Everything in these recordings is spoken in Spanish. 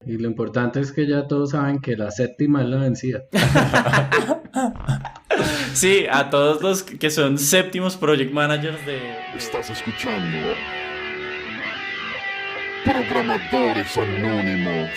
Y lo importante es que ya todos saben que la séptima es la vencida. Sí, a todos los que son séptimos project managers de... Estás escuchando Programadores Anónimos.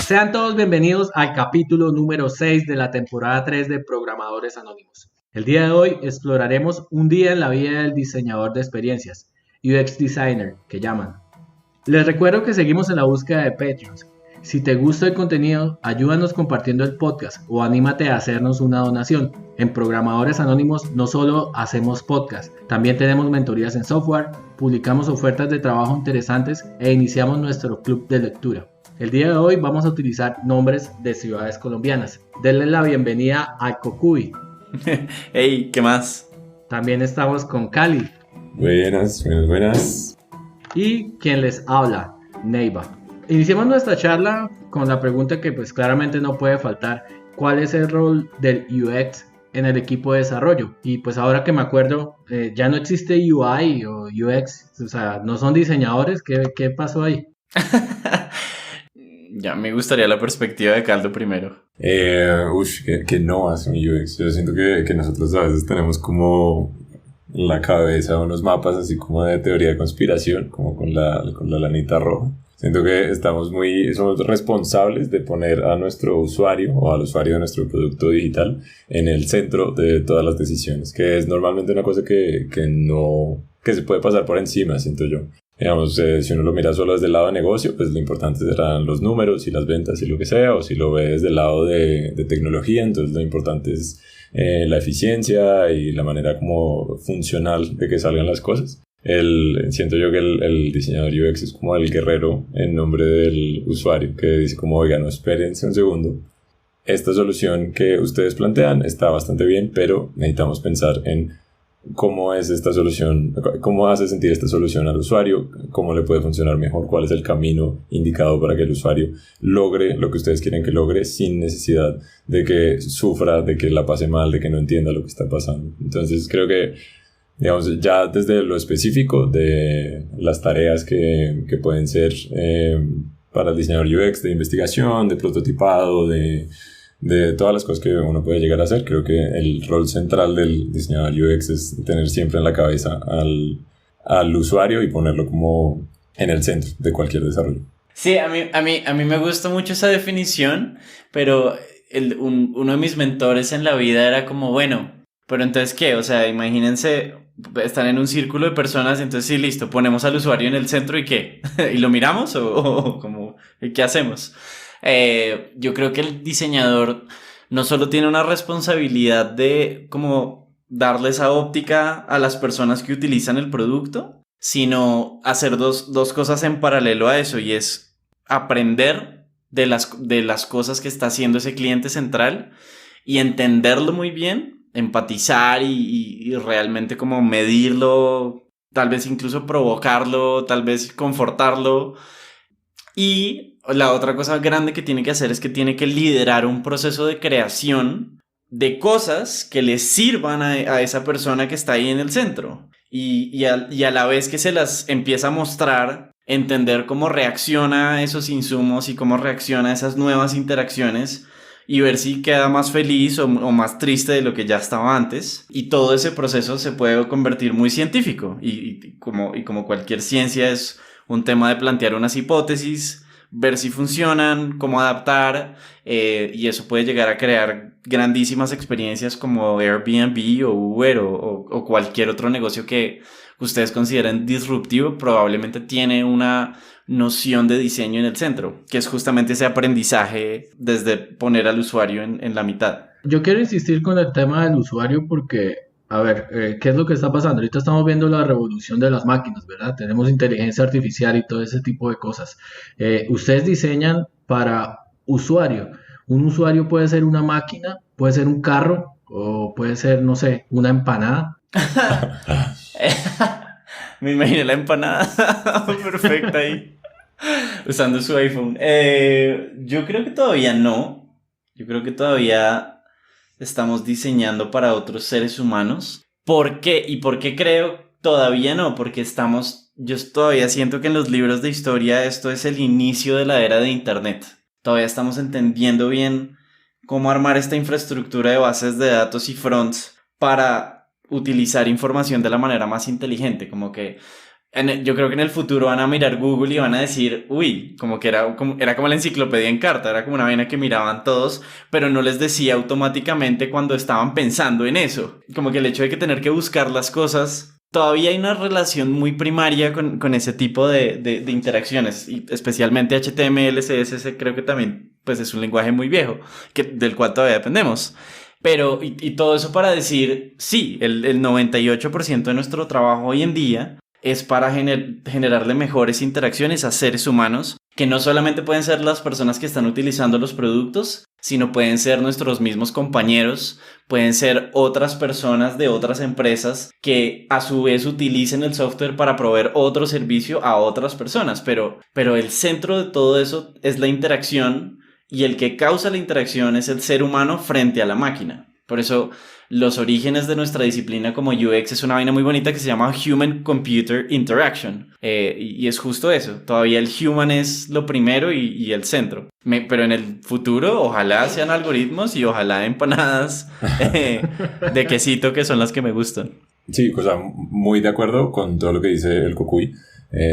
Sean todos bienvenidos al capítulo número 6 de la temporada 3 de Programadores Anónimos. El día de hoy exploraremos un día en la vida del diseñador de experiencias, UX Designer, que llaman. Les recuerdo que seguimos en la búsqueda de Patreons. Si te gusta el contenido, ayúdanos compartiendo el podcast o anímate a hacernos una donación. En Programadores Anónimos no solo hacemos podcast, también tenemos mentorías en software, publicamos ofertas de trabajo interesantes e iniciamos nuestro club de lectura. El día de hoy vamos a utilizar nombres de ciudades colombianas. Denle la bienvenida a Cocuy. Hey, ¿qué más? También estamos con Cali. Buenas. Y quien les habla, Neiva. Iniciamos nuestra charla con la pregunta que pues claramente no puede faltar. ¿Cuál es el rol del UX en el equipo de desarrollo? Y pues ahora que me acuerdo, ya no existe UI o UX, o sea, no son diseñadores. ¿Qué pasó ahí? Ya me gustaría la perspectiva de Caldo primero. Que no hace un UX. Yo siento que nosotros a veces tenemos como en la cabeza unos mapas así como de teoría de conspiración, como con la lanita roja. Siento que somos responsables de poner a nuestro usuario o al usuario de nuestro producto digital en el centro de todas las decisiones, que es normalmente una cosa que se puede pasar por encima, siento yo. Digamos, si uno lo mira solo desde el lado de negocio, pues lo importante serán los números y las ventas y lo que sea, o si lo ve desde el lado de tecnología, entonces lo importante es la eficiencia y la manera como funcional de que salgan las cosas. Siento yo que el diseñador UX es como el guerrero en nombre del usuario, que dice como, oiga, no, espérense un segundo, esta solución que ustedes plantean está bastante bien, pero necesitamos pensar en cómo es esta solución, cómo hace sentir esta solución al usuario, cómo le puede funcionar mejor, cuál es el camino indicado para que el usuario logre lo que ustedes quieren que logre sin necesidad de que sufra, de que la pase mal, de que no entienda lo que está pasando. Entonces creo que, digamos, ya desde lo específico de las tareas que pueden ser para el diseñador UX, de investigación, de prototipado, de todas las cosas que uno puede llegar a hacer, creo que el rol central del diseñador UX es tener siempre en la cabeza al usuario y ponerlo como en el centro de cualquier desarrollo. Sí, a mí me gusta mucho esa definición, pero uno de mis mentores en la vida era como, bueno, pero entonces ¿qué? O sea, imagínense, están en un círculo de personas, entonces sí, listo, ponemos al usuario en el centro y ¿qué? ¿Y lo miramos o como, qué hacemos? Yo creo que el diseñador no solo tiene una responsabilidad de como darle esa óptica a las personas que utilizan el producto, sino hacer dos cosas en paralelo a eso, y es aprender de las cosas que está haciendo ese cliente central y entenderlo muy bien, empatizar y realmente como medirlo, tal vez incluso provocarlo, tal vez confortarlo. Y la otra cosa grande que tiene que hacer es que tiene que liderar un proceso de creación de cosas que le sirvan a esa persona que está ahí en el centro. Y a la vez que se las empieza a mostrar, entender cómo reacciona a esos insumos y cómo reacciona a esas nuevas interacciones y ver si queda más feliz o más triste de lo que ya estaba antes. Y todo ese proceso se puede convertir muy científico. Y como cualquier ciencia es un tema de plantear unas hipótesis, ver si funcionan, cómo adaptar, y eso puede llegar a crear grandísimas experiencias como Airbnb o Uber o cualquier otro negocio que ustedes consideren disruptivo. Probablemente tiene una noción de diseño en el centro, que es justamente ese aprendizaje desde poner al usuario en la mitad. Yo quiero insistir con el tema del usuario porque, a ver, ¿qué es lo que está pasando? Ahorita estamos viendo la revolución de las máquinas, ¿verdad? Tenemos inteligencia artificial y todo ese tipo de cosas. Ustedes diseñan para usuario. Un usuario puede ser una máquina, puede ser un carro o puede ser, no sé, una empanada. Me imaginé la empanada perfecta ahí, usando su iPhone. Yo creo que todavía no. Yo creo que todavía estamos diseñando para otros seres humanos. ¿Por qué? ¿Y por qué creo todavía no? Porque yo todavía siento que en los libros de historia esto es el inicio de la era de Internet. Todavía estamos entendiendo bien cómo armar esta infraestructura de bases de datos y fronts para utilizar información de la manera más inteligente. Como que yo creo que en el futuro van a mirar Google y van a decir, uy, como que era como la enciclopedia en carta, era como una vaina que miraban todos, pero no les decía automáticamente cuando estaban pensando en eso. Como que el hecho de que tener que buscar las cosas, todavía hay una relación muy primaria con ese tipo de interacciones, y especialmente HTML, CSS, creo que también pues es un lenguaje muy viejo, del cual todavía dependemos. Pero, y todo eso para decir, sí, el 98% de nuestro trabajo hoy en día es para generarle mejores interacciones a seres humanos, que no solamente pueden ser las personas que están utilizando los productos, sino pueden ser nuestros mismos compañeros, pueden ser otras personas de otras empresas que a su vez utilicen el software para proveer otro servicio a otras personas. Pero el centro de todo eso es la interacción, y el que causa la interacción es el ser humano frente a la máquina. Por eso los orígenes de nuestra disciplina como UX es una vaina muy bonita que se llama Human Computer Interaction. Y es justo eso. Todavía el human es lo primero y el centro. Pero en el futuro ojalá sean algoritmos y ojalá empanadas de quesito, que son las que me gustan. Sí, o sea, muy de acuerdo con todo lo que dice el Cocuy.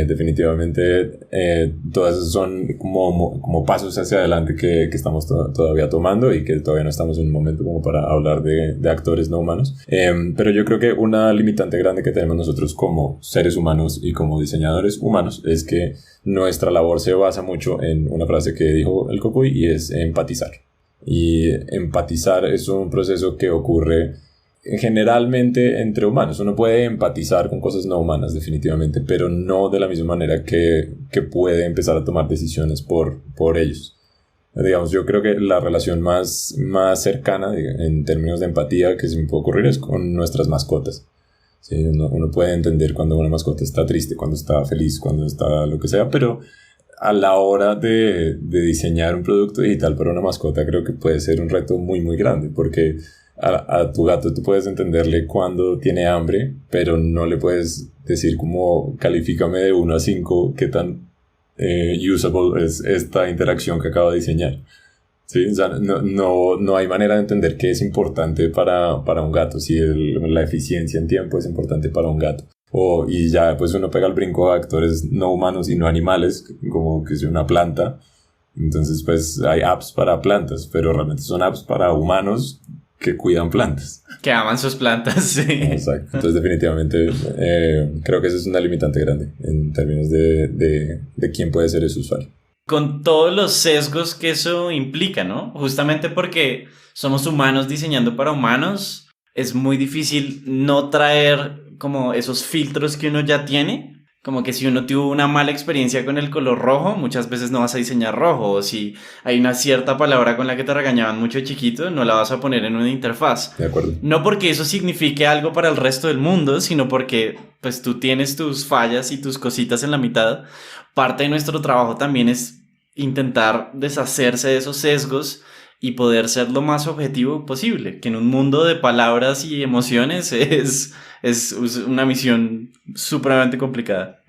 Definitivamente todas esas son como pasos hacia adelante que estamos todavía tomando, y que todavía no estamos en un momento como para hablar de actores no humanos, pero yo creo que una limitante grande que tenemos nosotros como seres humanos y como diseñadores humanos es que nuestra labor se basa mucho en una frase que dijo el Cocuy, y es empatizar. Y empatizar es un proceso que ocurre generalmente entre humanos. Uno puede empatizar con cosas no humanas definitivamente, pero no de la misma manera que puede empezar a tomar decisiones por ellos. Digamos, yo creo que la relación más cercana en términos de empatía que se me puede ocurrir es con nuestras mascotas. Sí, uno puede entender cuando una mascota está triste, cuando está feliz, cuando está lo que sea, pero a la hora de diseñar un producto digital para una mascota, creo que puede ser un reto muy muy grande, porque a tu gato tú puedes entenderle cuando tiene hambre, pero no le puedes decir como califícame de 1 a 5 qué tan usable es esta interacción que acabo de diseñar. ¿Sí? O sea, no hay manera de entender qué es importante para un gato, si la eficiencia en tiempo es importante para un gato. Y ya pues uno pega el brinco a actores no humanos y no animales, como que es una planta. Entonces pues hay apps para plantas, pero realmente son apps para humanos que cuidan plantas. Que aman sus plantas, sí. Exacto. Entonces definitivamente creo que eso es una limitante grande en términos de quién puede ser ese usuario. Con todos los sesgos que eso implica, ¿no? Justamente porque somos humanos diseñando para humanos, es muy difícil no traer como esos filtros que uno ya tiene. Como que si uno tuvo una mala experiencia con el color rojo, muchas veces no vas a diseñar rojo. O si hay una cierta palabra con la que te regañaban mucho de chiquito, no la vas a poner en una interfaz. De acuerdo. No porque eso signifique algo para el resto del mundo, sino porque pues tú tienes tus fallas y tus cositas en la mitad. Parte de nuestro trabajo también es intentar deshacerse de esos sesgos y poder ser lo más objetivo posible, que en un mundo de palabras y emociones es una misión supremamente complicada.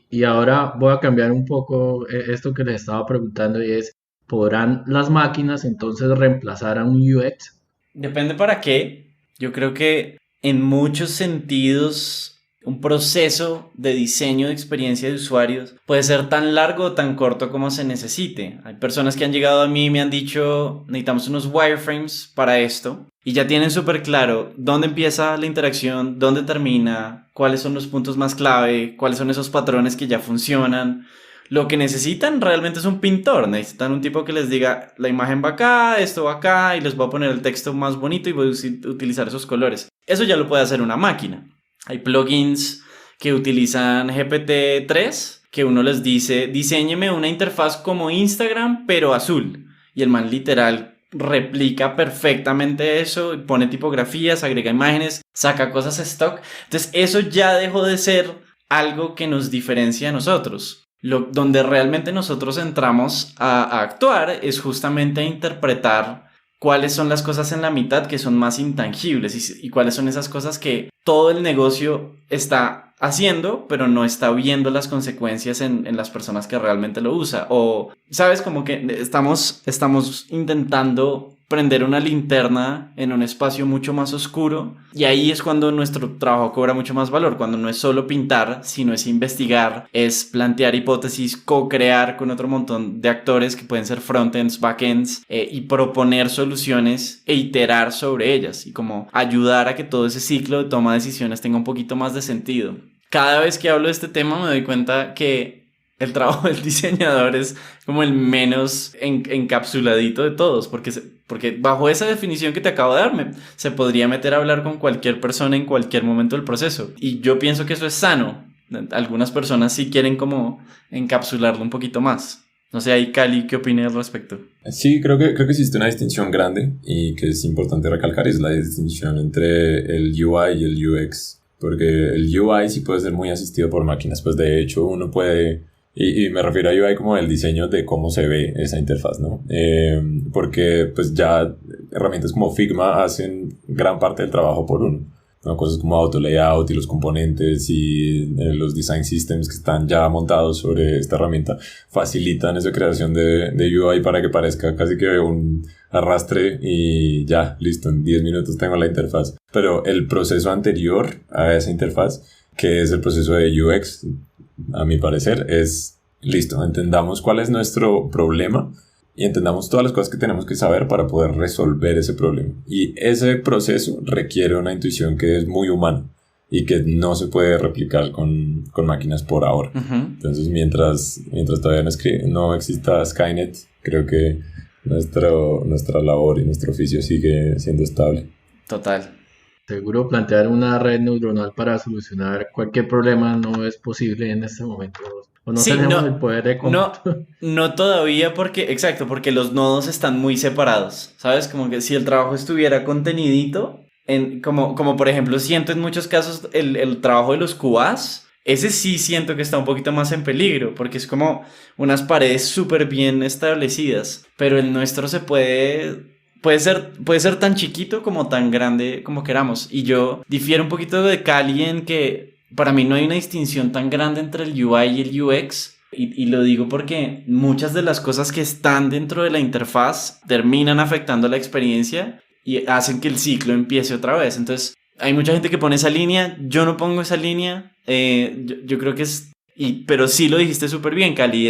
Y ahora voy a cambiar un poco esto que les estaba preguntando, y es, ¿podrán las máquinas entonces reemplazar a un UX? Depende para qué. Yo creo que en muchos sentidos un proceso de diseño de experiencia de usuarios puede ser tan largo o tan corto como se necesite. Hay personas que han llegado a mí y me han dicho, necesitamos unos wireframes para esto, y ya tienen súper claro dónde empieza la interacción, dónde termina, cuáles son los puntos más clave, cuáles son esos patrones que ya funcionan. Lo que necesitan realmente es un pintor. Necesitan un tipo que les diga, la imagen va acá, esto va acá, y les voy a poner el texto más bonito y voy a utilizar esos colores. Eso ya lo puede hacer una máquina. Hay plugins que utilizan GPT-3 que uno les dice, diséñeme una interfaz como Instagram pero azul, y el man literal replica perfectamente eso, pone tipografías, agrega imágenes, saca cosas stock. Entonces eso ya dejó de ser algo que nos diferencia a nosotros. Donde realmente nosotros entramos a actuar es justamente a interpretar cuáles son las cosas en la mitad que son más intangibles y cuáles son esas cosas que todo el negocio está haciendo, pero no está viendo las consecuencias en las personas que realmente lo usa. O, ¿sabes? Como que estamos intentando prender una linterna en un espacio mucho más oscuro, y ahí es cuando nuestro trabajo cobra mucho más valor, cuando no es solo pintar, sino es investigar, es plantear hipótesis, co-crear con otro montón de actores que pueden ser frontends, backends, y proponer soluciones e iterar sobre ellas, y como ayudar a que todo ese ciclo de toma de decisiones tenga un poquito más de sentido. Cada vez que hablo de este tema me doy cuenta que el trabajo del diseñador es como el menos encapsuladito de todos, porque bajo esa definición que te acabo de dar, se podría meter a hablar con cualquier persona en cualquier momento del proceso. Y yo pienso que eso es sano. Algunas personas sí quieren como encapsularlo un poquito más. No sé, ahí Cali, ¿qué opinas al respecto? Sí, creo que existe una distinción grande y que es importante recalcar, es la distinción entre el UI y el UX. Porque el UI sí puede ser muy asistido por máquinas, pues de hecho uno puede... Y me refiero a UI como el diseño de cómo se ve esa interfaz, ¿no? Porque pues ya herramientas como Figma hacen gran parte del trabajo por uno, ¿no? Cosas como auto layout y los componentes y los design systems que están ya montados sobre esta herramienta facilitan esa creación de UI para que parezca casi que un arrastre y ya, listo, en 10 minutos tengo la interfaz. Pero el proceso anterior a esa interfaz, que es el proceso de UX, a mi parecer, es listo, entendamos cuál es nuestro problema y entendamos todas las cosas que tenemos que saber para poder resolver ese problema. Y ese proceso requiere una intuición que es muy humana y que no se puede replicar con máquinas por ahora. Uh-huh. Entonces, mientras todavía no exista Skynet, creo que nuestra labor y nuestro oficio sigue siendo estable. Total. Seguro plantear una red neuronal para solucionar cualquier problema no es posible en este momento. O no Sí, tenemos el poder de cómputo. No todavía porque los nodos están muy separados, ¿sabes? Como que si el trabajo estuviera contenidito, como por ejemplo siento en muchos casos el trabajo de los QAs, ese sí siento que está un poquito más en peligro, porque es como unas paredes súper bien establecidas, pero el nuestro puede ser tan chiquito como tan grande como queramos. Y yo difiero un poquito de Cali en que para mí no hay una distinción tan grande entre el UI y el UX. Y lo digo porque muchas de las cosas que están dentro de la interfaz terminan afectando la experiencia y hacen que el ciclo empiece otra vez. Entonces, hay mucha gente que pone esa línea. Yo no pongo esa línea. Yo creo que pero sí lo dijiste súper bien, Cali.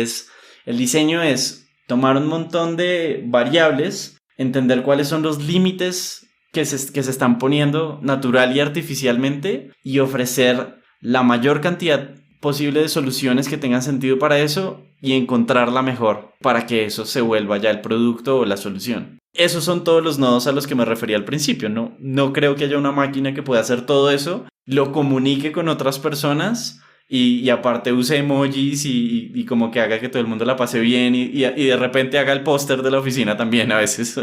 El diseño es tomar un montón de variables, entender cuáles son los límites que se están poniendo natural y artificialmente y ofrecer la mayor cantidad posible de soluciones que tengan sentido para eso y encontrar la mejor para que eso se vuelva ya el producto o la solución. Esos son todos los nodos a los que me refería al principio. No creo que haya una máquina que pueda hacer todo eso, lo comunique con otras personas y aparte use emojis y como que haga que todo el mundo la pase bien y de repente haga el póster de la oficina también a veces.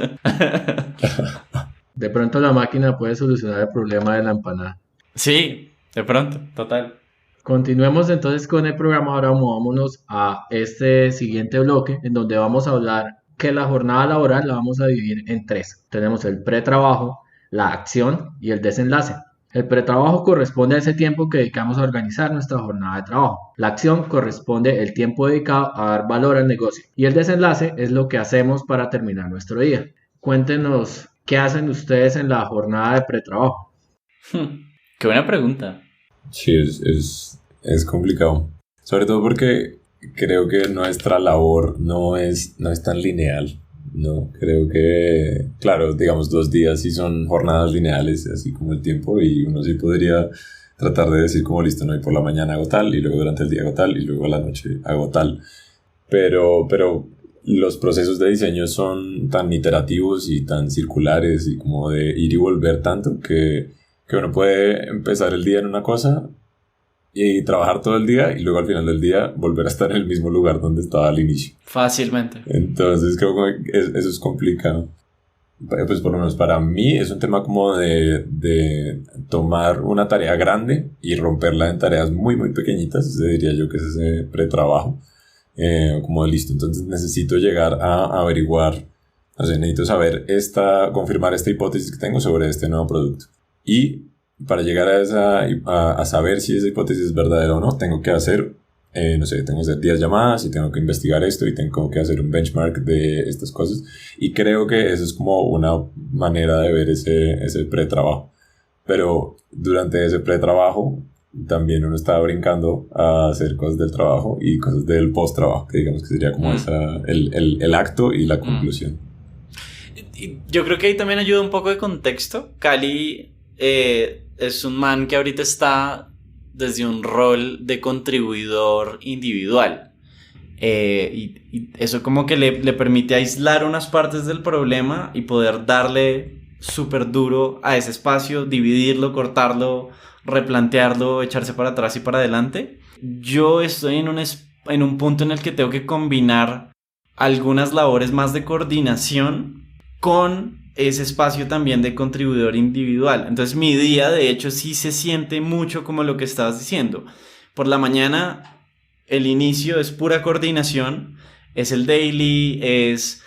De pronto la máquina puede solucionar el problema de la empanada. Sí, de pronto, total. Continuemos entonces con el programa. Ahora movámonos a este siguiente bloque en donde vamos a hablar que la jornada laboral la vamos a dividir en tres. Tenemos el pretrabajo, la acción y el desenlace. El pretrabajo corresponde a ese tiempo que dedicamos a organizar nuestra jornada de trabajo. La acción corresponde al tiempo dedicado a dar valor al negocio. Y el desenlace es lo que hacemos para terminar nuestro día. Cuéntenos, ¿qué hacen ustedes en la jornada de pretrabajo? Qué buena pregunta. Sí, es complicado. Sobre todo porque creo que nuestra labor no es tan lineal. No, creo que, claro, digamos 2 días sí son jornadas lineales, así como el tiempo, y uno sí podría tratar de decir como listo, no, y por la mañana hago tal, y luego durante el día hago tal, y luego a la noche hago tal. Pero los procesos de diseño son tan iterativos y tan circulares y como de ir y volver tanto que uno puede empezar el día en una cosa y trabajar todo el día y luego al final del día volver a estar en el mismo lugar donde estaba al inicio. Fácilmente. Entonces creo que eso es complicado. pues por lo menos para mí es un tema como de tomar una tarea grande y romperla en tareas muy muy pequeñitas. Ese diría yo que es ese pretrabajo, como listo, entonces necesito llegar a averiguar, o sea, necesito saber confirmar esta hipótesis que tengo sobre este nuevo producto, y para llegar a saber si esa hipótesis es verdadera o no, tengo que hacer no sé, tengo que hacer 10 llamadas y tengo que investigar esto y tengo que hacer un benchmark de estas cosas, y creo que eso es como una manera de ver ese pretrabajo. Pero durante ese pretrabajo también uno está brincando a hacer cosas del trabajo y cosas del post-trabajo, que digamos que sería como el acto y la conclusión. Y yo creo que ahí también ayuda un poco de contexto. Cali es un man que ahorita está desde un rol de contribuidor individual, y eso como que le permite aislar unas partes del problema y poder darle súper duro a ese espacio, dividirlo, cortarlo, replantearlo, echarse para atrás y para adelante. Yo estoy en un punto en el que tengo que combinar algunas labores más de coordinación con ese espacio también de contribuidor individual. Entonces mi día de hecho sí se siente mucho como lo que estabas diciendo. Por la mañana el inicio es pura coordinación, es el daily, es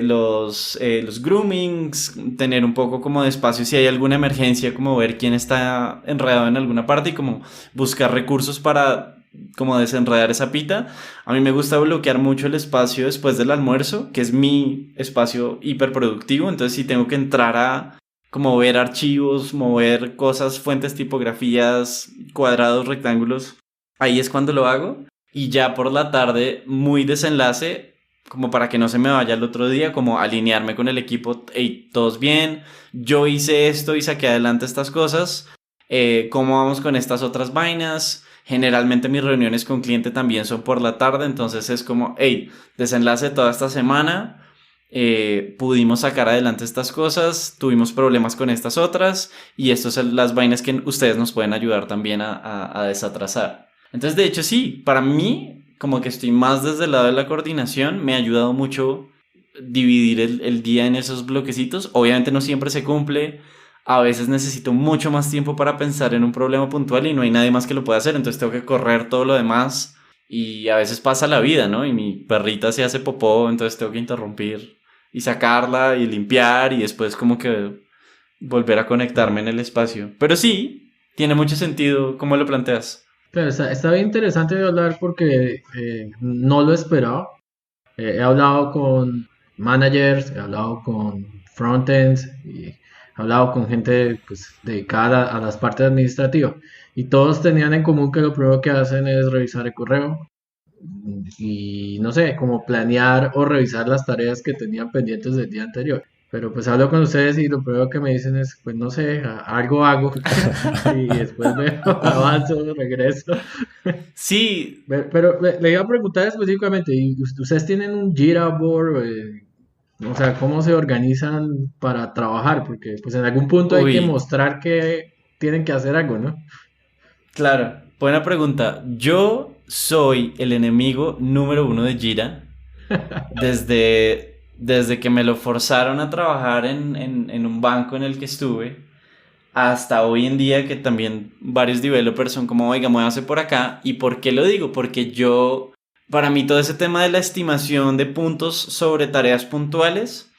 los groomings, tener un poco como de espacio si hay alguna emergencia, como ver quién está enredado en alguna parte y como buscar recursos para como desenredar esa pita. A mí me gusta bloquear mucho el espacio después del almuerzo, que es mi espacio hiperproductivo. Entonces si tengo que entrar a como ver archivos, mover cosas, fuentes, tipografías, cuadrados, rectángulos, ahí es cuando lo hago. Y ya por la tarde, muy desenlace, como para que no se me vaya el otro día, como alinearme con el equipo. Hey, todos bien, yo hice esto y saqué adelante estas cosas, ¿cómo vamos con estas otras vainas? Generalmente mis reuniones con cliente también son por la tarde, entonces es como, hey, desenlace toda esta semana, pudimos sacar adelante estas cosas, tuvimos problemas con estas otras, y estas son las vainas que ustedes nos pueden ayudar también a desatrasar. Entonces, de hecho, sí, para mí, como que estoy más desde el lado de la coordinación, me ha ayudado mucho dividir el día en esos bloquecitos. Obviamente no siempre se cumple. A veces necesito mucho más tiempo para pensar en un problema puntual y no hay nadie más que lo pueda hacer, entonces tengo que correr todo lo demás, y a veces pasa la vida, ¿no? Y mi perrita se hace popó, entonces tengo que interrumpir y sacarla y limpiar y después como que volver a conectarme en el espacio. Pero sí, tiene mucho sentido cómo lo planteas. Claro, está bien interesante de hablar porque no lo esperaba. He hablado con managers, he hablado con frontends y he hablado con gente pues, dedicada a las partes administrativas, y todos tenían en común que lo primero que hacen es revisar el correo y no sé, como planear o revisar las tareas que tenían pendientes del día anterior. Pero pues hablo con ustedes y lo primero que me dicen es, pues no sé, algo hago y después veo, avanzo, regreso. Sí. Pero le iba a preguntar específicamente, ¿y ustedes tienen un Jira board? O sea, ¿cómo se organizan para trabajar? Porque pues en algún punto hay que mostrar que tienen que hacer algo, ¿no? Claro, buena pregunta. Yo soy el enemigo número 1 de Jira. Desde que me lo forzaron a trabajar en un banco en el que estuve, hasta hoy en día que también varios developers son como, oiga, muévase por acá. ¿Y por qué lo digo? Porque para mí todo ese tema de la estimación de puntos sobre tareas puntuales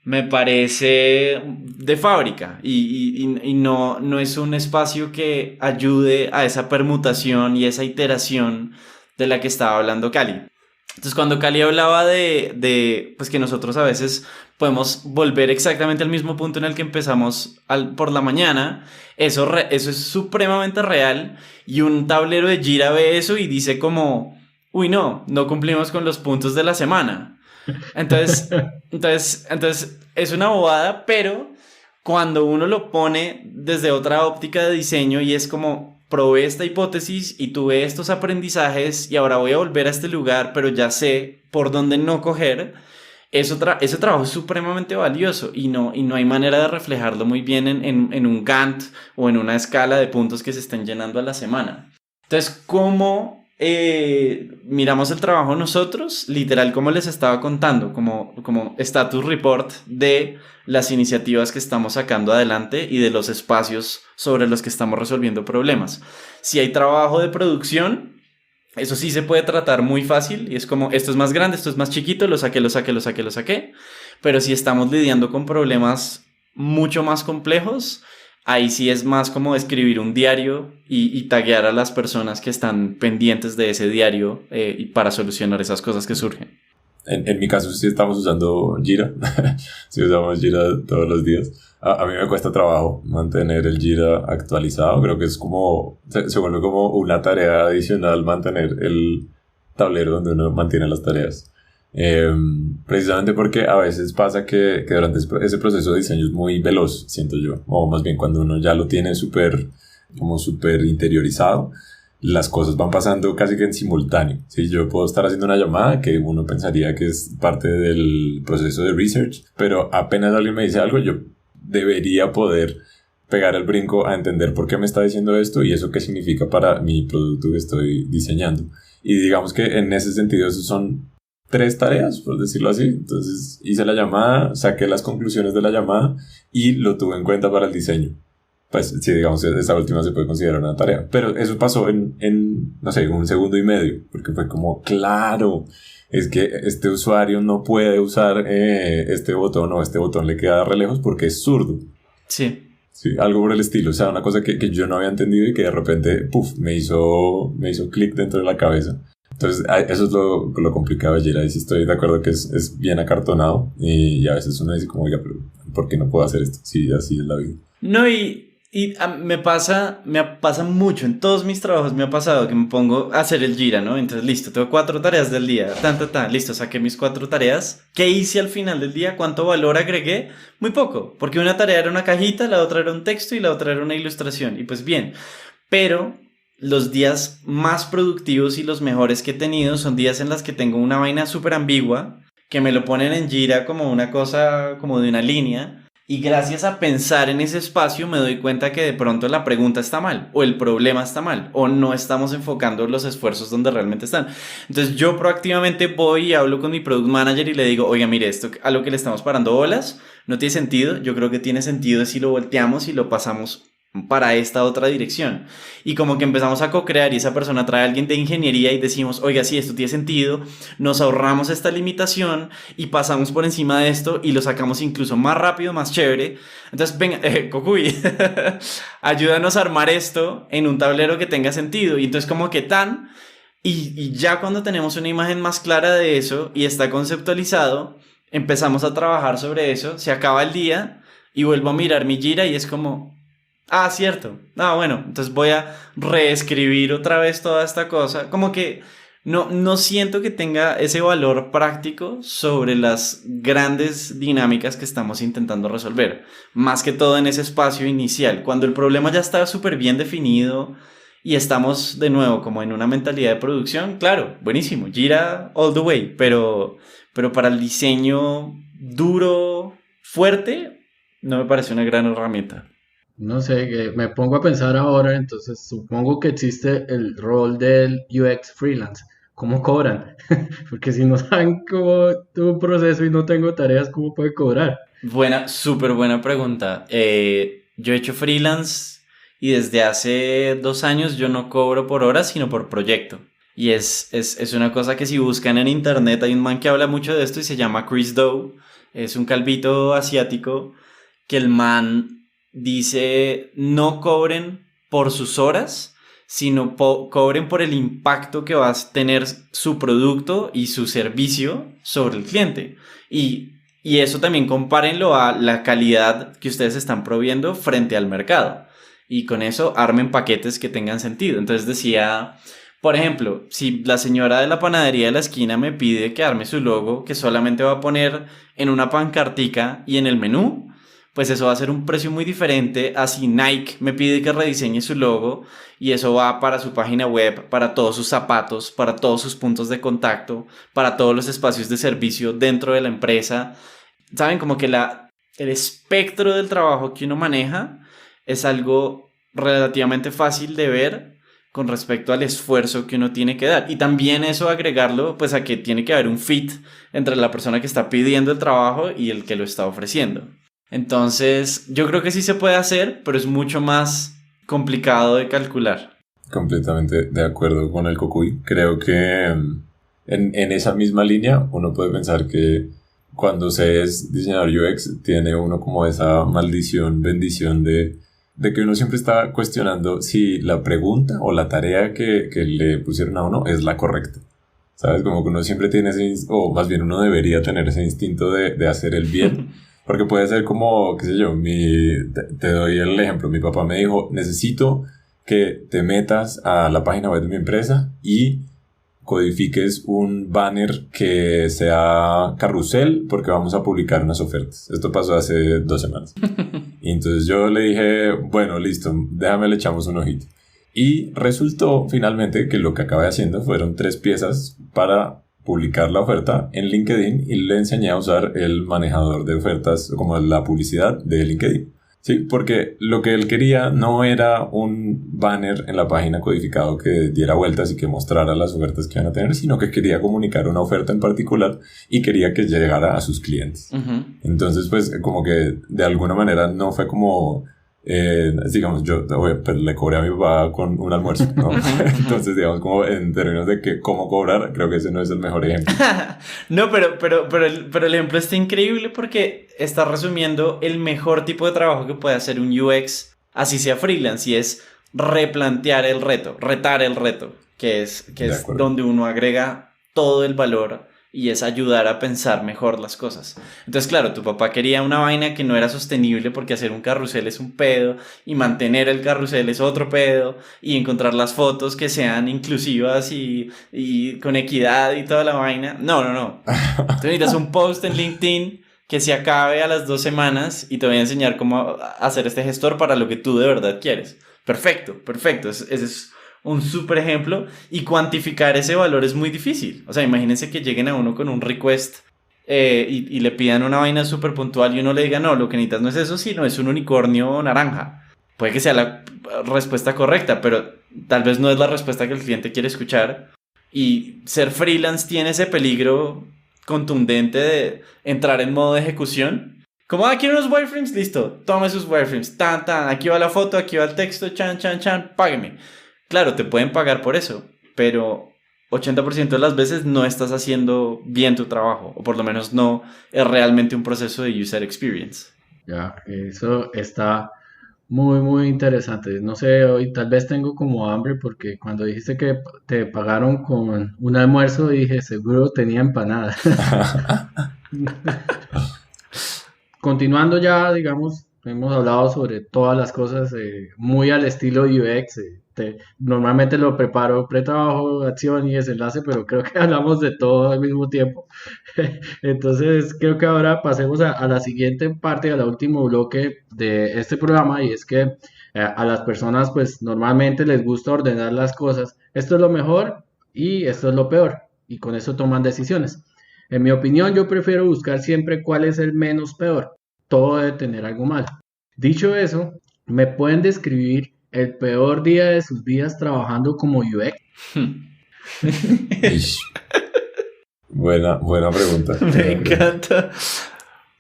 me parece de fábrica y no es un espacio que ayude a esa permutación y esa iteración de la que estaba hablando Cali. Entonces cuando Cali hablaba de pues que nosotros a veces podemos volver exactamente al mismo punto en el que empezamos por la mañana, eso es supremamente real, y un tablero de Jira ve eso y dice como, uy no cumplimos con los puntos de la semana. Entonces es una bobada, pero cuando uno lo pone desde otra óptica de diseño y es como, probé esta hipótesis y tuve estos aprendizajes y ahora voy a volver a este lugar, pero ya sé por dónde no coger, ese trabajo es supremamente valioso y no hay manera de reflejarlo muy bien en un Gantt o en una escala de puntos que se estén llenando a la semana. Entonces, ¿cómo miramos el trabajo nosotros, literal como les estaba contando, como status report de las iniciativas que estamos sacando adelante y de los espacios sobre los que estamos resolviendo problemas. Si hay trabajo de producción, eso sí se puede tratar muy fácil y es como, esto es más grande, esto es más chiquito, lo saqué. Pero si estamos lidiando con problemas mucho más complejos, ahí sí es más como escribir un diario y taguear a las personas que están pendientes de ese diario y para solucionar esas cosas que surgen. En mi caso sí estamos usando Jira, sí usamos Jira todos los días. A mí me cuesta trabajo mantener el Jira actualizado, creo que es como, se vuelve como una tarea adicional mantener el tablero donde uno mantiene las tareas. Precisamente porque a veces pasa que durante ese proceso de diseño es muy veloz, siento yo, o más bien cuando uno ya lo tiene súper interiorizado, las cosas van pasando casi que en simultáneo. ¿Sí? Yo puedo estar haciendo una llamada que uno pensaría que es parte del proceso de research, pero apenas alguien me dice algo, yo debería poder pegar el brinco a entender por qué me está diciendo esto y eso qué significa para mi producto que estoy diseñando. Y digamos que en ese sentido esos son 3 tareas, por decirlo así. Entonces hice la llamada, saqué las conclusiones de la llamada y lo tuve en cuenta para el diseño. Pues sí, digamos, esa última se puede considerar una tarea. Pero eso pasó en no sé, 1 segundo y medio. Porque fue como, claro, es que este usuario no puede usar este botón o este botón le queda re lejos porque es zurdo. Sí. Sí, algo por el estilo. O sea, una cosa que yo no había entendido y que de repente, puff, me hizo clic dentro de la cabeza. Entonces, eso es lo complicado de Jira. Y sí estoy de acuerdo que es bien acartonado. Y a veces uno dice como, oiga, pero ¿por qué no puedo hacer esto? Sí, así es la vida. No, me pasa mucho, en todos mis trabajos me ha pasado que me pongo a hacer el Jira, ¿no? Entonces, listo, tengo 4 tareas del día, listo, saqué mis 4 tareas. ¿Qué hice al final del día? ¿Cuánto valor agregué? Muy poco, porque una tarea era una cajita, la otra era un texto y la otra era una ilustración. Y pues bien, pero los días más productivos y los mejores que he tenido son días en los que tengo una vaina súper ambigua, que me lo ponen en Jira como una cosa, como de una línea. Y gracias a pensar en ese espacio me doy cuenta que de pronto la pregunta está mal, o el problema está mal, o no estamos enfocando los esfuerzos donde realmente están. Entonces yo proactivamente voy y hablo con mi product manager y le digo, oiga, mire, esto a lo que le estamos parando bolas no tiene sentido. Yo creo que tiene sentido si lo volteamos y lo pasamos para esta otra dirección. Y como que empezamos a co-crear y esa persona trae a alguien de ingeniería y decimos, oiga, sí, esto tiene sentido, nos ahorramos esta limitación y pasamos por encima de esto y lo sacamos incluso más rápido, más chévere. Entonces, venga, Cocuy, ayúdanos a armar esto en un tablero que tenga sentido. Y entonces como que y ya cuando tenemos una imagen más clara de eso y está conceptualizado, empezamos a trabajar sobre eso, se acaba el día y vuelvo a mirar mi Jira y es como... Ah, cierto. Bueno, entonces voy a reescribir otra vez toda esta cosa. Como que no siento que tenga ese valor práctico sobre las grandes dinámicas que estamos intentando resolver. Más que todo en ese espacio inicial. Cuando el problema ya está súper bien definido y estamos de nuevo como en una mentalidad de producción, claro, buenísimo. Jira all the way. Pero para el diseño duro, fuerte, no me parece una gran herramienta. No sé, que me pongo a pensar ahora, entonces supongo que existe el rol del UX freelance. ¿Cómo cobran? Porque si no saben cómo tu proceso y no tengo tareas, ¿cómo puede cobrar? Súper buena pregunta. Yo he hecho freelance y desde hace 2 años yo no cobro por hora, sino por proyecto. Y es una cosa que si buscan en internet, hay un man que habla mucho de esto y se llama Chris Do. Es un calvito asiático que el man... dice, no cobren por sus horas, sino cobren por el impacto que va a tener su producto y su servicio sobre el cliente. Y eso también compárenlo a la calidad que ustedes están proviendo frente al mercado. Y con eso armen paquetes que tengan sentido. Entonces decía, por ejemplo, si la señora de la panadería de la esquina me pide que arme su logo, que solamente va a poner en una pancartica y en el menú, pues eso va a ser un precio muy diferente a si Nike me pide que rediseñe su logo y eso va para su página web, para todos sus zapatos, para todos sus puntos de contacto, para todos los espacios de servicio dentro de la empresa. Saben, como que el espectro del trabajo que uno maneja es algo relativamente fácil de ver con respecto al esfuerzo que uno tiene que dar. Y también eso agregarlo pues a que tiene que haber un fit entre la persona que está pidiendo el trabajo y el que lo está ofreciendo. Entonces, yo creo que sí se puede hacer, pero es mucho más complicado de calcular. Completamente de acuerdo con el Cocuy. Creo que en esa misma línea uno puede pensar que cuando se es diseñador UX tiene uno como esa maldición, bendición de que uno siempre está cuestionando si la pregunta o la tarea que le pusieron a uno es la correcta. ¿Sabes? Como que uno siempre tiene o más bien uno debería tener ese instinto de hacer el bien. Porque puede ser como, qué sé yo, te doy el ejemplo. Mi papá me dijo, necesito que te metas a la página web de mi empresa y codifiques un banner que sea carrusel porque vamos a publicar unas ofertas. Esto pasó hace 2 semanas. Y entonces yo le dije, bueno, listo, déjame, le echamos un ojito. Y resultó finalmente que lo que acabé haciendo fueron 3 piezas para publicar la oferta en LinkedIn y le enseñé a usar el manejador de ofertas como la publicidad de LinkedIn. Sí, porque lo que él quería no era un banner en la página codificado que diera vueltas y que mostrara las ofertas que iban a tener, sino que quería comunicar una oferta en particular y quería que llegara a sus clientes. Uh-huh. Entonces, pues, como que de alguna manera no fue como, digamos, yo pues, le cobré a mi papá con un almuerzo, ¿no? Entonces, digamos, como en términos de que cómo cobrar, creo que ese no es el mejor ejemplo. No, pero el ejemplo está increíble porque está resumiendo el mejor tipo de trabajo que puede hacer un UX, así sea freelance, y es replantear el reto, retar el reto, que es donde uno agrega todo el valor y es ayudar a pensar mejor las cosas. Entonces, claro, tu papá quería una vaina que no era sostenible porque hacer un carrusel es un pedo y mantener el carrusel es otro pedo y encontrar las fotos que sean inclusivas y con equidad y toda la vaina. No. Tú necesitas un post en LinkedIn que se acabe a las 2 semanas y te voy a enseñar cómo hacer este gestor para lo que tú de verdad quieres. Perfecto. Ese es un súper ejemplo, y cuantificar ese valor es muy difícil. O sea, imagínense que lleguen a uno con un request y le pidan una vaina súper puntual y uno le diga, no, lo que necesitas no es eso, sino es un unicornio naranja. Puede que sea la respuesta correcta, pero tal vez no es la respuesta que el cliente quiere escuchar. Y ser freelance tiene ese peligro contundente de entrar en modo de ejecución. Como, quiero unos wireframes, listo, tome sus wireframes, aquí va la foto, aquí va el texto, chan, págueme. Claro, te pueden pagar por eso, pero 80% de las veces no estás haciendo bien tu trabajo, o por lo menos no es realmente un proceso de user experience. Ya, eso está muy, muy interesante. No sé, hoy tal vez tengo como hambre porque cuando dijiste que te pagaron con un almuerzo, dije, seguro tenía empanada. Continuando ya, digamos, hemos hablado sobre todas las cosas muy al estilo UX. Normalmente lo preparo pretrabajo, acción y desenlace, pero creo que hablamos de todo al mismo tiempo. Entonces, creo que ahora pasemos a la siguiente parte, al último bloque de este programa, y es que a las personas, pues normalmente les gusta ordenar las cosas. Esto es lo mejor y esto es lo peor, y con eso toman decisiones. En mi opinión, yo prefiero buscar siempre cuál es el menos peor. Todo debe tener algo malo. Dicho eso, ¿me pueden describir el peor día de sus vidas trabajando como UX? Buena pregunta. Me encanta.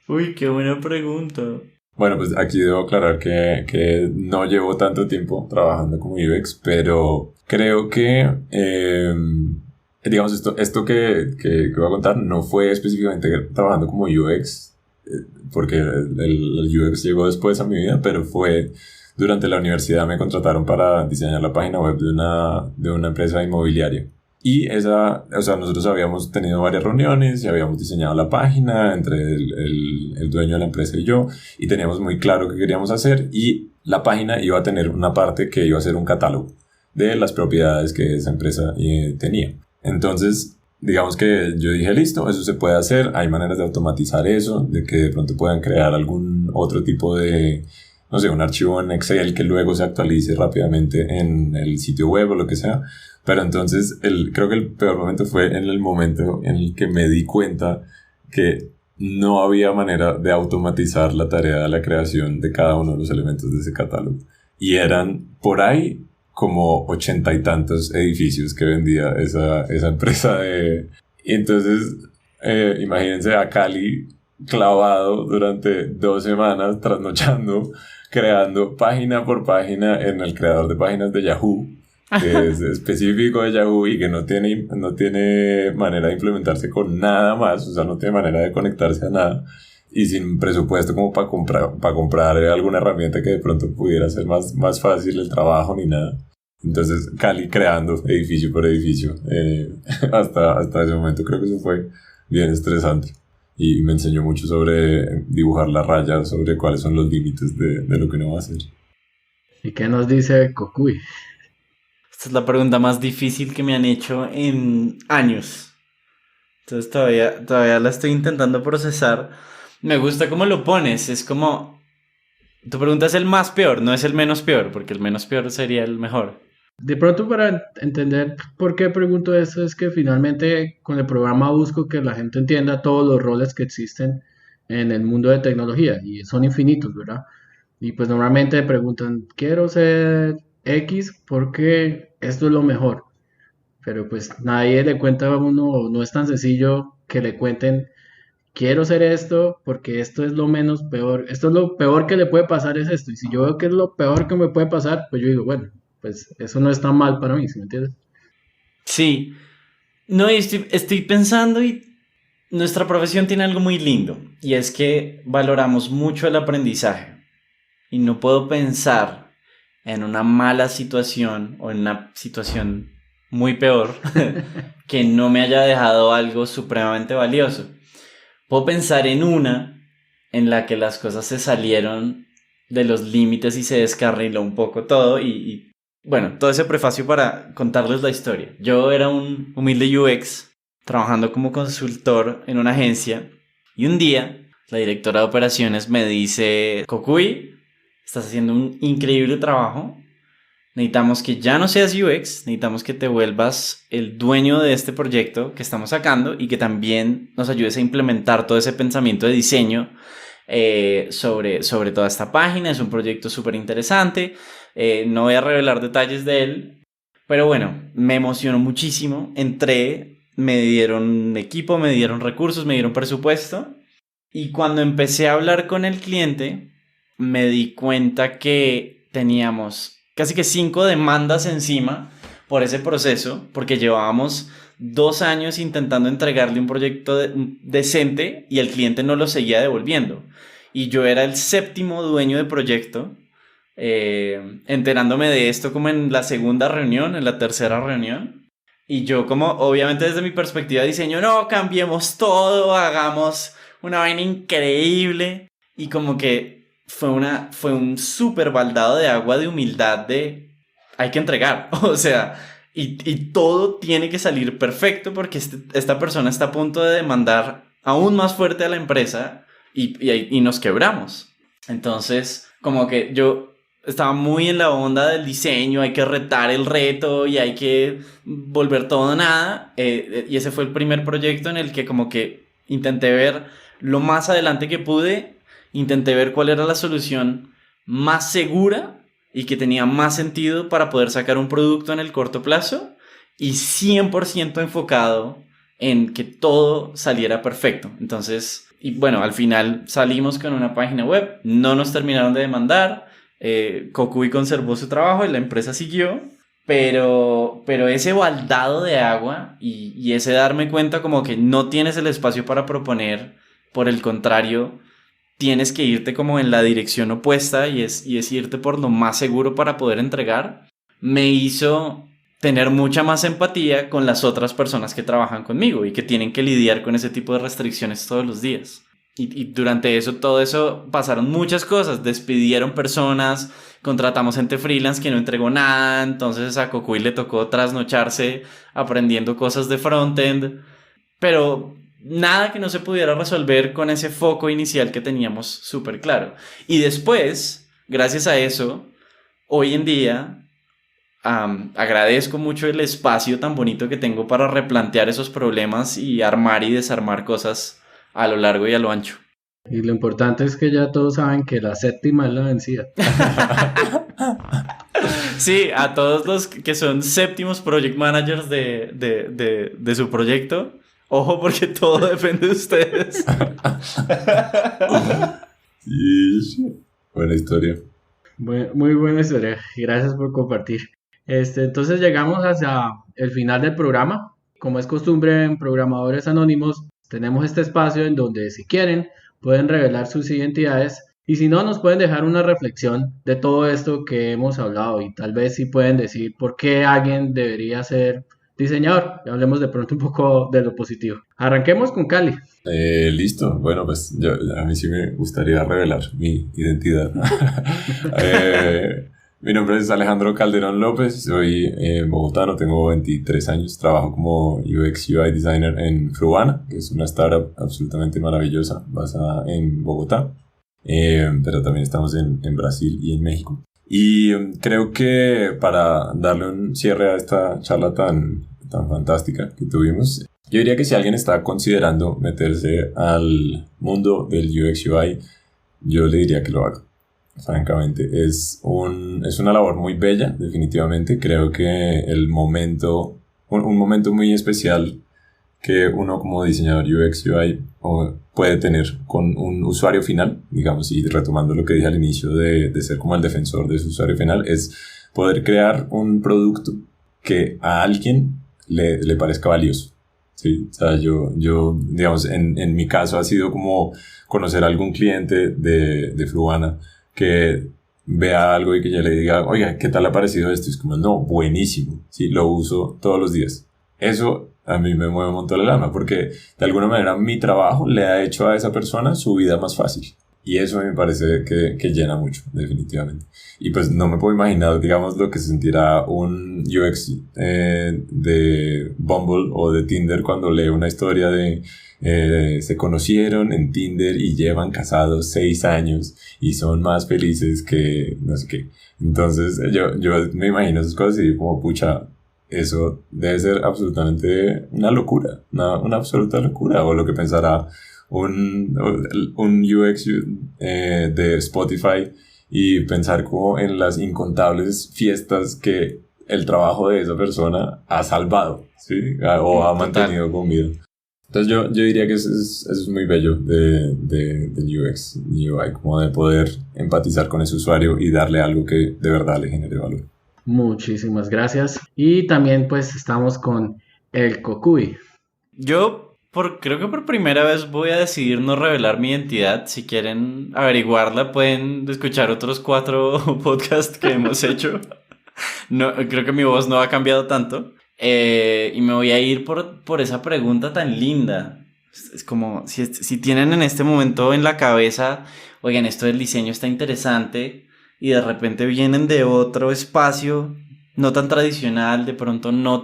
Uy, qué buena pregunta. Bueno, pues aquí debo aclarar que no llevo tanto tiempo trabajando como UX, pero creo que, digamos, esto que voy a contar no fue específicamente trabajando como UX, porque el UX llegó después a mi vida, pero fue durante la universidad. Me contrataron para diseñar la página web de una empresa inmobiliaria. Y nosotros habíamos tenido varias reuniones y habíamos diseñado la página entre el dueño de la empresa y yo, y teníamos muy claro qué queríamos hacer, y la página iba a tener una parte que iba a ser un catálogo de las propiedades que esa empresa tenía. Entonces, digamos que yo dije, listo, eso se puede hacer, hay maneras de automatizar eso, de que de pronto puedan crear algún otro tipo de, no sé, un archivo en Excel que luego se actualice rápidamente en el sitio web o lo que sea. Pero entonces creo que el peor momento fue en el momento en el que me di cuenta que no había manera de automatizar la tarea de la creación de cada uno de los elementos de ese catálogo. Y eran por ahí como 80 y tantos edificios que vendía esa empresa Y entonces, imagínense a Cali clavado durante 2 semanas, trasnochando, creando página por página en el creador de páginas de Yahoo, que es específico de Yahoo y que no tiene manera de implementarse con nada más, o sea, no tiene manera de conectarse a nada, y sin presupuesto como para comprar alguna herramienta que de pronto pudiera hacer más fácil el trabajo ni nada. Entonces, Cali creando edificio por edificio, hasta ese momento creo que eso fue bien estresante. Y me enseñó mucho sobre dibujar la raya, sobre cuáles son los límites de lo que uno va a hacer. ¿Y qué nos dice Cocuy? Esta es la pregunta más difícil que me han hecho en años. Entonces todavía la estoy intentando procesar. Me gusta cómo lo pones. Es como... Tu pregunta es el más peor, no es el menos peor, porque el menos peor sería el mejor. De pronto, para entender por qué pregunto eso, es que finalmente con el programa busco que la gente entienda todos los roles que existen en el mundo de tecnología y son infinitos, ¿verdad? Y pues normalmente preguntan, quiero ser X porque esto es lo mejor, pero pues nadie le cuenta a uno, o no es tan sencillo que le cuenten, quiero ser esto porque esto es lo menos peor, esto es lo peor que le puede pasar es esto, y si yo veo que es lo peor que me puede pasar, pues yo digo, bueno, pues eso no es tan mal para mí, ¿sí me entiendes? Sí. No, y estoy pensando y nuestra profesión tiene algo muy lindo, y es que valoramos mucho el aprendizaje. Y no puedo pensar en una mala situación o en una situación muy peor que no me haya dejado algo supremamente valioso. Puedo pensar en una en la que las cosas se salieron de los límites y se descarriló un poco todo y bueno, todo ese prefacio para contarles la historia. Yo era un humilde UX trabajando como consultor en una agencia y un día la directora de operaciones me dice, Cocuy, estás haciendo un increíble trabajo, necesitamos que ya no seas UX, necesitamos que te vuelvas el dueño de este proyecto que estamos sacando y que también nos ayudes a implementar todo ese pensamiento de diseño sobre toda esta página. Es un proyecto súper interesante, no voy a revelar detalles de él, pero bueno, me emocionó muchísimo, entré, me dieron equipo, me dieron recursos, me dieron presupuesto y cuando empecé a hablar con el cliente me di cuenta que teníamos casi que 5 demandas encima por ese proceso, porque llevábamos 2 años intentando entregarle un proyecto decente y el cliente no lo seguía devolviendo. Y yo era el 7º dueño de proyecto, enterándome de esto como en la segunda reunión, en la tercera reunión. Y yo como, obviamente desde mi perspectiva de diseño, no, cambiemos todo, hagamos una vaina increíble. Y como que fue un súper baldado de agua de humildad de hay que entregar, o sea, y todo tiene que salir perfecto porque esta persona está a punto de demandar aún más fuerte a la empresa y nos quebramos. Entonces, como que yo estaba muy en la onda del diseño, hay que retar el reto y hay que volver todo nada, y ese fue el primer proyecto en el que como que intenté ver lo más adelante que pude. Intenté ver cuál era la solución más segura y que tenía más sentido para poder sacar un producto en el corto plazo y 100% enfocado en que todo saliera perfecto. Entonces, y bueno, al final salimos con una página web, no nos terminaron de demandar, Cocuy conservó su trabajo y la empresa siguió, pero ese baldado de agua y ese darme cuenta como que no tienes el espacio para proponer, por el contrario, tienes que irte como en la dirección opuesta y es irte por lo más seguro para poder entregar, me hizo tener mucha más empatía con las otras personas que trabajan conmigo y que tienen que lidiar con ese tipo de restricciones todos los días. Y durante todo eso pasaron muchas cosas, despidieron personas, contratamos gente freelance que no entregó nada, entonces a Cocuy le tocó trasnocharse aprendiendo cosas de frontend, pero nada que no se pudiera resolver con ese foco inicial que teníamos súper claro. Y después, gracias a eso, hoy en día agradezco mucho el espacio tan bonito que tengo para replantear esos problemas y armar y desarmar cosas a lo largo y a lo ancho. Y lo importante es que ya todos saben que la 7ª es la vencida. Sí, a todos los que son séptimos project managers de su proyecto, ojo porque todo depende de ustedes. Y buena historia. Muy buena historia. Gracias por compartir. Entonces llegamos hacia el final del programa. Como es costumbre en Programadores Anónimos, tenemos este espacio en donde si quieren pueden revelar sus identidades y si no nos pueden dejar una reflexión de todo esto que hemos hablado y tal vez si pueden decir por qué alguien debería ser diseñador. Y hablemos de pronto un poco de lo positivo. Arranquemos con Cali. Listo. Bueno, pues a mí sí me gustaría revelar mi identidad. Mi nombre es Alejandro Calderón López, soy bogotano, tengo 23 años, trabajo como UX UI Designer en Fruana, que es una startup absolutamente maravillosa basada en Bogotá, pero también estamos en Brasil y en México. Y creo que para darle un cierre a esta charla tan fantástica que tuvimos, yo diría que si alguien está considerando meterse al mundo del UX UI, yo le diría que lo haga. Francamente, es una labor muy bella, definitivamente. Creo que un momento muy especial que uno como diseñador UX UI puede tener con un usuario final, digamos, y retomando lo que dije al inicio de ser como el defensor de su usuario final, es poder crear un producto que a alguien le parezca valioso. Sí, o sea, yo digamos, en mi caso ha sido como conocer a algún cliente de Fruana que vea algo y que yo le diga, oiga, ¿qué tal le ha parecido esto? Y es como, no, buenísimo, sí, lo uso todos los días. Eso a mí me mueve un montón el alma porque de alguna manera mi trabajo le ha hecho a esa persona su vida más fácil. Y eso me parece que llena mucho, definitivamente. Y pues no me puedo imaginar, digamos, lo que sentirá un UX de Bumble o de Tinder cuando lee una historia de se conocieron en Tinder y llevan casados 6 años y son más felices que no sé qué. Entonces yo me imagino esas cosas y digo como, pucha, eso debe ser absolutamente una locura, una absoluta locura, o lo que pensará un UX de Spotify y pensar como en las incontables fiestas que el trabajo de esa persona ha salvado, ¿sí? O ha mantenido con vida. Entonces yo diría que eso es muy bello del UX y UI, como de poder empatizar con ese usuario y darle algo que de verdad le genere valor. Muchísimas gracias. Y también pues estamos con el Cocuy. Yo creo que por primera vez voy a decidir no revelar mi identidad. Si quieren averiguarla, pueden escuchar otros 4 podcasts que hemos hecho. No, creo que mi voz no ha cambiado tanto. Y me voy a ir por esa pregunta tan linda. Es como si tienen en este momento en la cabeza, oigan, esto del diseño está interesante, y de repente vienen de otro espacio no tan tradicional, de pronto no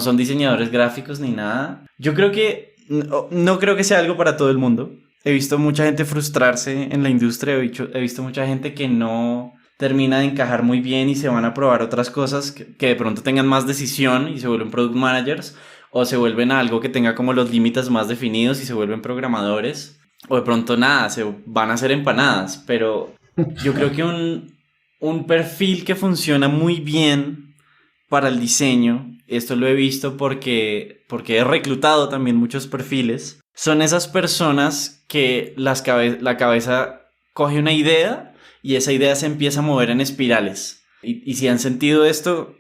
son diseñadores gráficos ni nada. Yo creo que no creo que sea algo para todo el mundo. He visto mucha gente frustrarse en la industria, he visto mucha gente que no termina de encajar muy bien y se van a probar otras cosas que de pronto tengan más decisión y se vuelven product managers, o se vuelven a algo que tenga como los límites más definidos y se vuelven programadores, o de pronto nada, se van a hacer empanadas. Pero yo creo que un perfil que funciona muy bien para el diseño, esto lo he visto porque he reclutado también muchos perfiles, son esas personas que la cabeza coge una idea y esa idea se empieza a mover en espirales. Y si han sentido esto,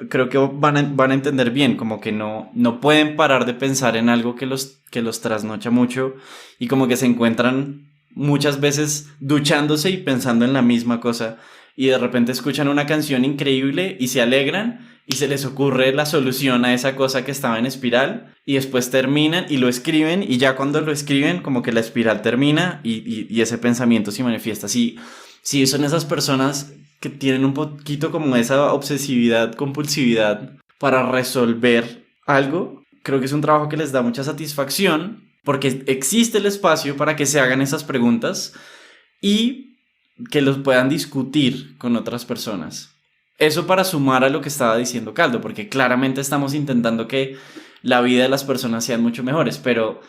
creo que van a entender bien, como que no pueden parar de pensar en algo que los trasnocha mucho, y como que se encuentran muchas veces duchándose y pensando en la misma cosa, y de repente escuchan una canción increíble y se alegran y se les ocurre la solución a esa cosa que estaba en espiral, y después terminan y lo escriben, y ya cuando lo escriben como que la espiral termina y ese pensamiento se manifiesta. Sí, son esas personas que tienen un poquito como esa obsesividad, compulsividad para resolver algo. Creo que es un trabajo que les da mucha satisfacción porque existe el espacio para que se hagan esas preguntas y que los puedan discutir con otras personas. Eso para sumar a lo que estaba diciendo Caldo, porque claramente estamos intentando que la vida de las personas sean mucho mejores, pero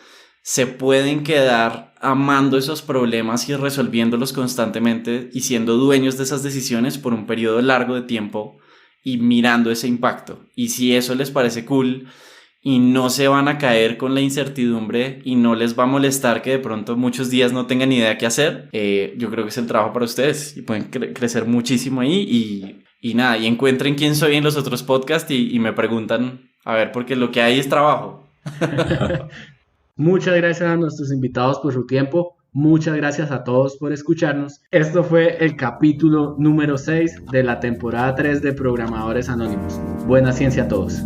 se pueden quedar amando esos problemas y resolviéndolos constantemente y siendo dueños de esas decisiones por un periodo largo de tiempo y mirando ese impacto. Y si eso les parece cool y no se van a caer con la incertidumbre y no les va a molestar que de pronto muchos días no tengan ni idea qué hacer, yo creo que es el trabajo para ustedes y pueden crecer muchísimo ahí y nada, y encuentren quién soy en los otros podcasts y me preguntan, a ver, porque lo que hay es trabajo. Muchas gracias a nuestros invitados por su tiempo. Muchas gracias a todos por escucharnos. Esto fue el capítulo número 6 de la temporada 3 de Programadores Anónimos. Buena ciencia a todos.